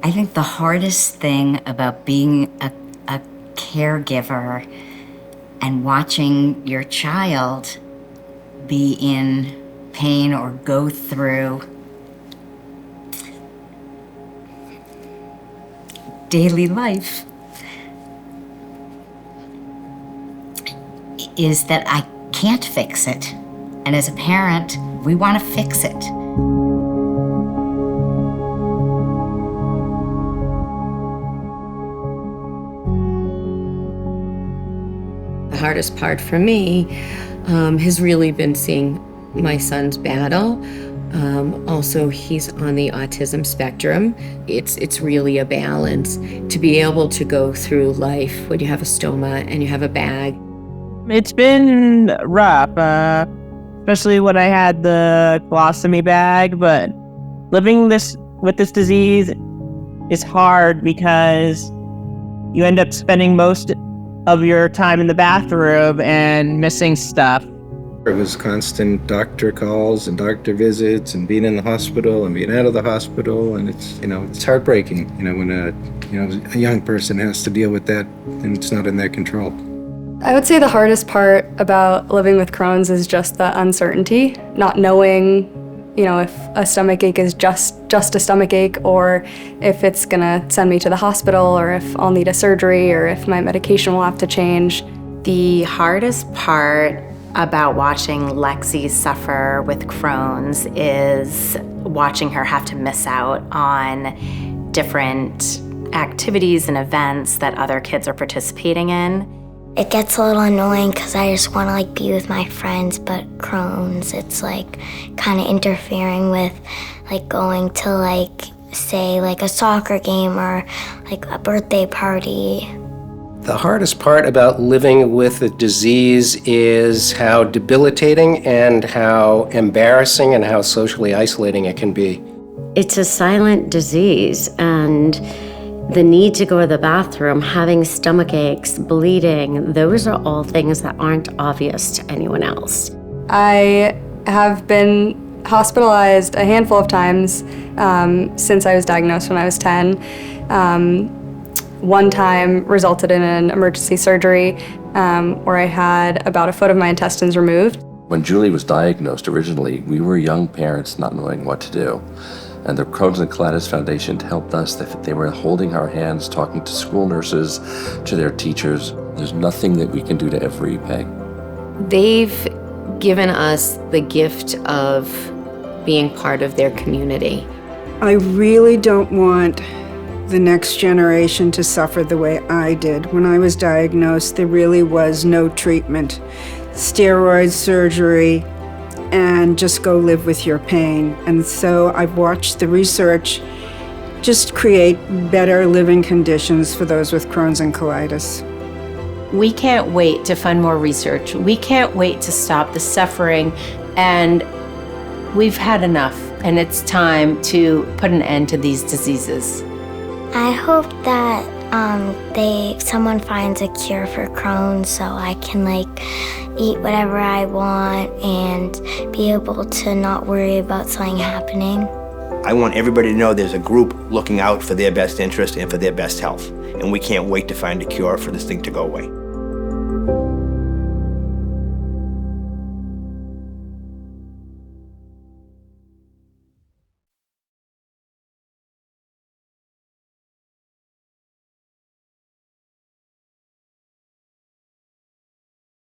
I think the hardest thing about being a caregiver and watching your child be in pain or go through daily life is that I can't fix it. And as a parent, we want to fix it. The hardest part for me has really been seeing my son's battle. Also, he's on the autism spectrum. It's really a balance to be able to go through life when you have a stoma and you have a bag. It's been rough, especially when I had the colostomy bag, but living with this disease is hard because you end up spending most of your time in the bathroom and missing stuff. It was constant doctor calls and doctor visits and being in the hospital and being out of the hospital, and it's heartbreaking, when a young person has to deal with that and it's not in their control. I would say the hardest part about living with Crohn's is just the uncertainty, not knowing, if a stomach ache is just a stomach ache, or if it's gonna send me to the hospital, or if I'll need a surgery, or if my medication will have to change. The hardest part about watching Lexi suffer with Crohn's is watching her have to miss out on different activities and events that other kids are participating in. It gets a little annoying because I just want to be with my friends, but Crohn's, it's kind of interfering with going to say a soccer game or a birthday party. The hardest part about living with the disease is how debilitating and how embarrassing and how socially isolating it can be. It's a silent disease, and the need to go to the bathroom, having stomach aches, bleeding, those are all things that aren't obvious to anyone else. I have been hospitalized a handful of times since I was diagnosed when I was 10. One time resulted in an emergency surgery where I had about a foot of my intestines removed. When Julie was diagnosed originally, we were young parents not knowing what to do. And the Crohn's and Colitis Foundation helped us. They were holding our hands, talking to school nurses, to their teachers. There's nothing that we can do to ever repay. They've given us the gift of being part of their community. I really don't want the next generation to suffer the way I did. When I was diagnosed, there really was no treatment. Steroid surgery, and just go live with your pain. And so I've watched the research just create better living conditions for those with Crohn's and colitis. We can't wait to fund more research. We can't wait to stop the suffering, and we've had enough, and it's time to put an end to these diseases. I hope that someone finds a cure for Crohn's so I can eat whatever I want and be able to not worry about something happening. I want everybody to know there's a group looking out for their best interest and for their best health. And we can't wait to find a cure for this thing to go away.